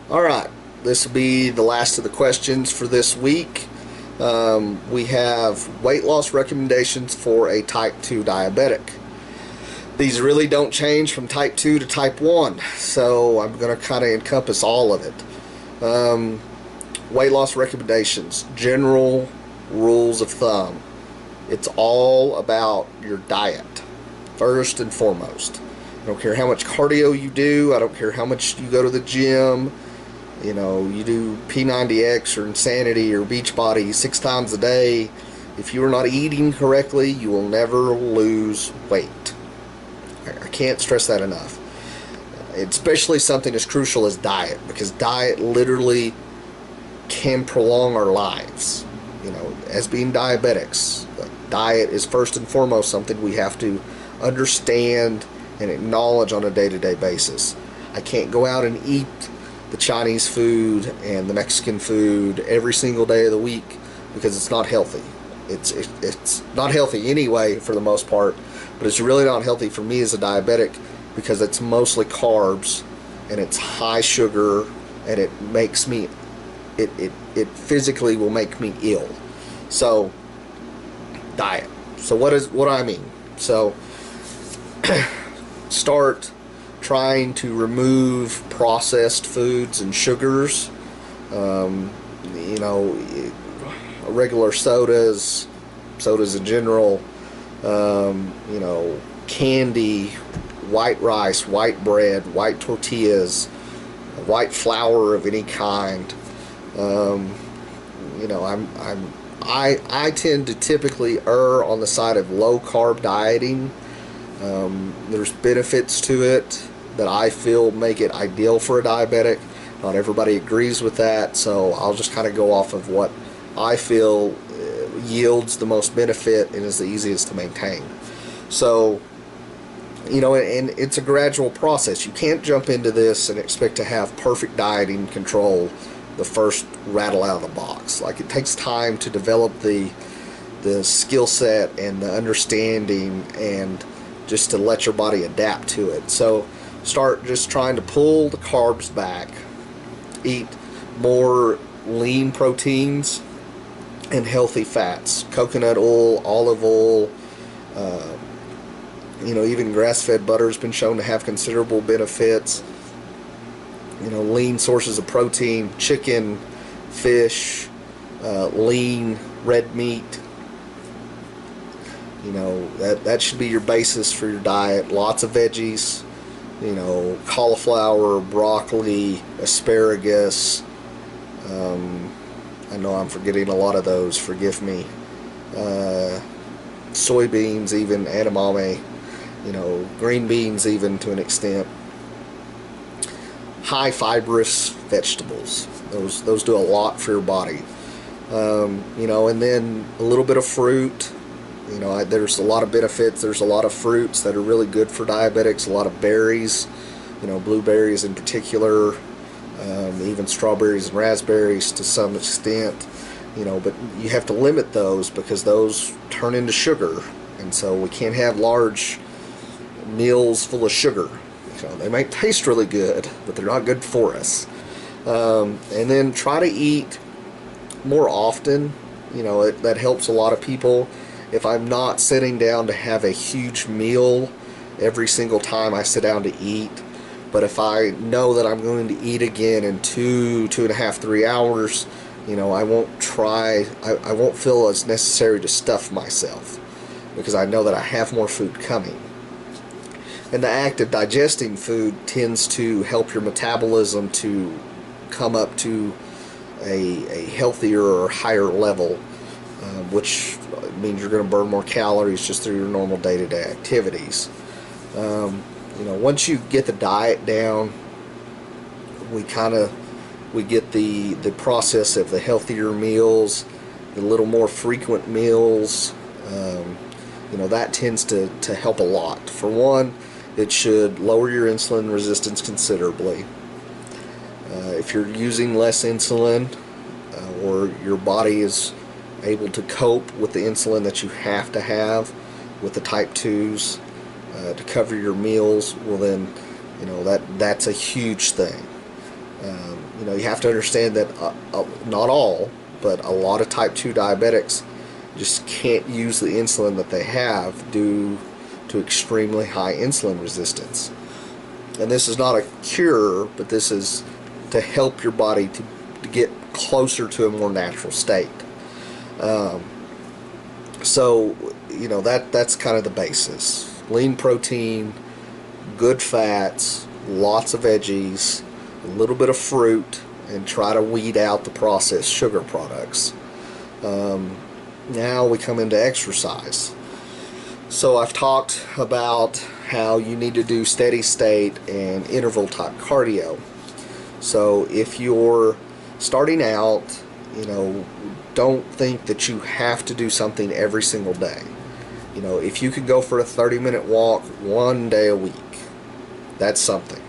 Alright, this will be the last of the questions for this week. We have weight loss recommendations for a type 2 diabetic. These really don't change from type 2 to type 1, so I'm going to kind of encompass all of it. Weight loss recommendations, general rules of thumb. It's all about your diet, first and foremost. I don't care how much cardio you do, I don't care how much you go to the gym. You know, you do P90X or Insanity or Beachbody 6 times a day. If you are not eating correctly, you will never lose weight. I can't stress that enough. Especially something as crucial as diet, because diet literally can prolong our lives. You know, as being diabetics, diet is first and foremost something we have to understand and acknowledge on a day-to-day basis. I can't go out and eat the Chinese food and the Mexican food every single day of the week because it's not healthy. It's not healthy anyway for the most part, but it's really not healthy for me as a diabetic because it's mostly carbs and it's high sugar, and it makes me it physically will make me ill. So diet. So what do I mean? So start trying to remove processed foods and sugars. You know, regular sodas in general. You know, candy, white rice, white bread, white tortillas, white flour of any kind. You know, I tend to typically err on the side of low carb dieting. There's benefits to it that I feel make it ideal for a diabetic. Not everybody agrees with that, so I'll just kind of go off of what I feel yields the most benefit and is the easiest to maintain. So, you know, and it's a gradual process. You can't jump into this and expect to have perfect dieting control the first rattle out of the box. Like, it takes time to develop the skill set and the understanding, and just to let your body adapt to it. So start just trying to pull the carbs back, eat more lean proteins and healthy fats, coconut oil, olive oil, you know, even grass-fed butter has been shown to have considerable benefits. You know, lean sources of protein, chicken, fish, lean red meat. You know, that should be your basis for your diet. Lots of veggies, you know, cauliflower, broccoli, asparagus. I know I'm forgetting a lot of those, forgive me. Soybeans, even edamame, you know, green beans even to an extent. High fibrous vegetables. Those do a lot for your body. You know, and then a little bit of fruit. You know, there's a lot of benefits. There's a lot of fruits that are really good for diabetics. A lot of berries, you know, blueberries in particular, even strawberries and raspberries to some extent. You know, but you have to limit those because those turn into sugar, and so we can't have large meals full of sugar. You know, they might taste really good, but they're not good for us. And then try to eat more often. You know, that helps a lot of people. If I'm not sitting down to have a huge meal every single time I sit down to eat, but if I know that I'm going to eat again in 2.5, 3 hours, you know, I won't feel as necessary to stuff myself because I know that I have more food coming. And the act of digesting food tends to help your metabolism to come up to a healthier or higher level, which means you're going to burn more calories just through your normal day-to-day activities. You know, once you get the diet down, we get the process of the healthier meals, the little more frequent meals. You know, that tends to help a lot. For one, it should lower your insulin resistance considerably. If you're using less insulin, or your body is able to cope with the insulin that you have to have with the type 2s to cover your meals, well then, you know, that's a huge thing. You know, you have to understand that not all, but a lot of type 2 diabetics just can't use the insulin that they have due to extremely high insulin resistance. And this is not a cure, but this is to help your body to get closer to a more natural state. So, you know, that's kind of the basis. Lean protein, good fats, lots of veggies, a little bit of fruit, and try to weed out the processed sugar products. Now we come into exercise. So I've talked about how you need to do steady state and interval type cardio. So if you're starting out, you know, don't think that you have to do something every single day. You know, if you could go for a 30-minute walk one day a week, that's something.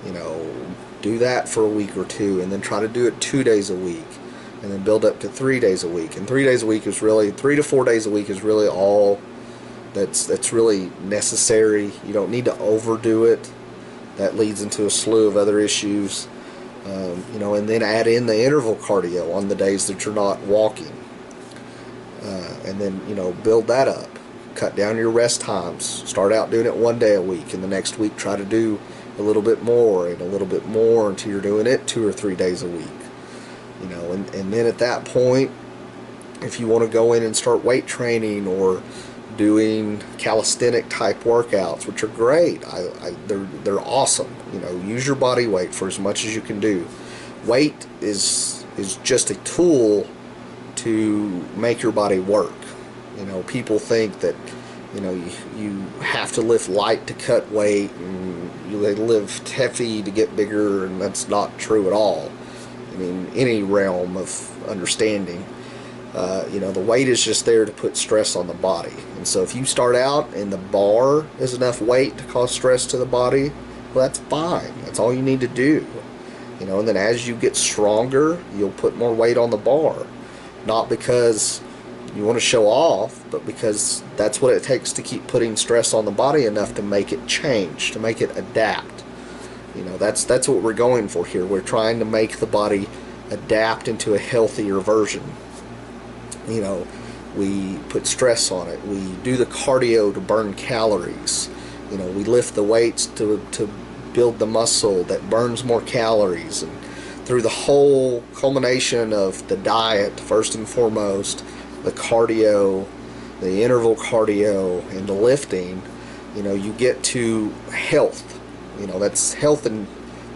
You know, do that for a week or two, and then try to do it 2 days a week, and then build up to 3 days a week. And 3 days a week is really, 3 to 4 days a week is really all that's really necessary. You don't need to overdo it. That leads into a slew of other issues. You know, and then add in the interval cardio on the days that you're not walking. And then, you know, build that up. Cut down your rest times. Start out doing it 1 day a week, and the next week try to do a little bit more and a little bit more until you're doing it 2 or 3 days a week. You know, and then at that point, if you want to go in and start weight training or doing calisthenic type workouts, which are great, they're awesome. You know, use your body weight for as much as you can do. Weight is just a tool to make your body work. You know, people think that, you know, you have to lift light to cut weight, and you lift heavy to get bigger, and that's not true at all. I mean, any realm of understanding. You know, the weight is just there to put stress on the body. And so if you start out and the bar is enough weight to cause stress to the body, well, that's fine. That's all you need to do. You know, and then as you get stronger, you'll put more weight on the bar. Not because you want to show off, but because that's what it takes to keep putting stress on the body enough to make it change, to make it adapt. You know, that's what we're going for here. We're trying to make the body adapt into a healthier version. You know, we put stress on it. We do the cardio to burn calories. You know, we lift the weights to build the muscle that burns more calories. And through the whole culmination of the diet, first and foremost, the cardio, the interval cardio, and the lifting, you know, you get to health. You know, that's health and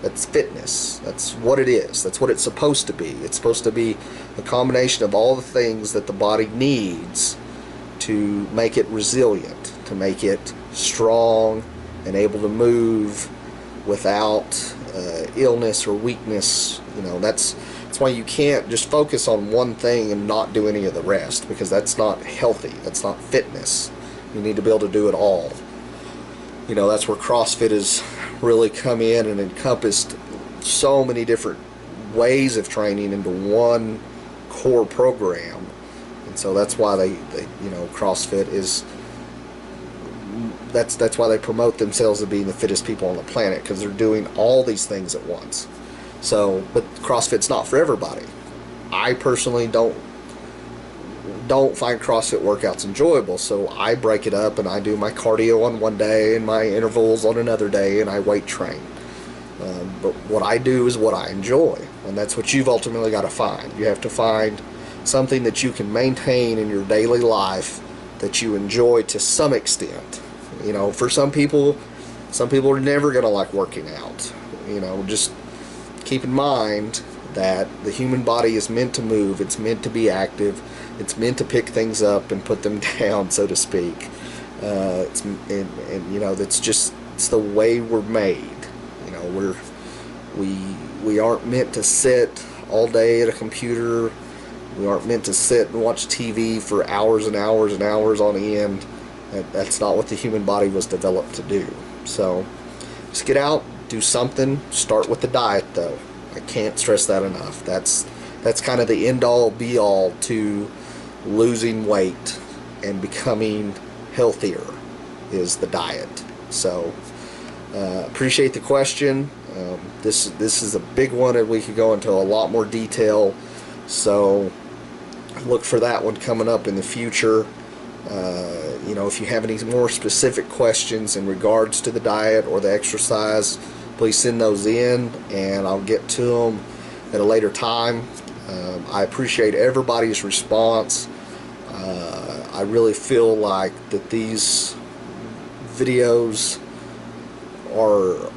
that's fitness. That's what it is. That's what it's supposed to be. It's supposed to be a combination of all the things that the body needs to make it resilient, to make it strong and able to move without illness or weakness. You know, that's why you can't just focus on one thing and not do any of the rest, because that's not healthy. That's not fitness. You need to be able to do it all. You know, that's where CrossFit has really come in and encompassed so many different ways of training into one core program. And so that's why they you know, CrossFit is, that's why they promote themselves as being the fittest people on the planet, because they're doing all these things at once. So, but CrossFit's not for everybody. I personally don't find CrossFit workouts enjoyable, so I break it up and I do my cardio on one day and my intervals on another day, and I weight train. But what I do is what I enjoy, and that's what you've ultimately got to find. You have to find something that you can maintain in your daily life that you enjoy to some extent. You know, for some people are never going to like working out. You know, just keep in mind that the human body is meant to move. It's meant to be active. It's meant to pick things up and put them down, so to speak. And you know, that's just, it's the way we're made. You know, we aren't meant to sit all day at a computer. We aren't meant to sit and watch TV for hours and hours and hours on end. That's not what the human body was developed to do. So just get out, do something. Start with the diet, though. I can't stress that enough. That's kind of the end-all be-all to losing weight and becoming healthier, is the diet. So appreciate the question. This is a big one, and we could go into a lot more detail. So look for that one coming up in the future. If you have any more specific questions in regards to the diet or the exercise, please send those in, and I'll get to them at a later time. I appreciate everybody's response. I really feel like that these videos are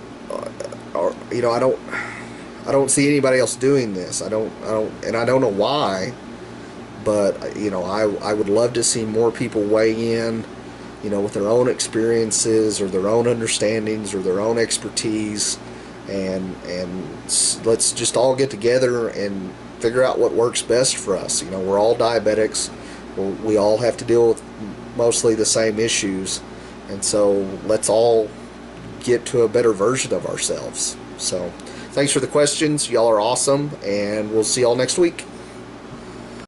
I don't see anybody else doing this. I don't know why, but I would love to see more people weigh in, with their own experiences or their own understandings or their own expertise, and let's just all get together and figure out what works best for us. We're all diabetics. We all have to deal with mostly the same issues, and so let's all get to a better version of ourselves. So thanks for the questions. Y'all are awesome, and we'll see y'all next week.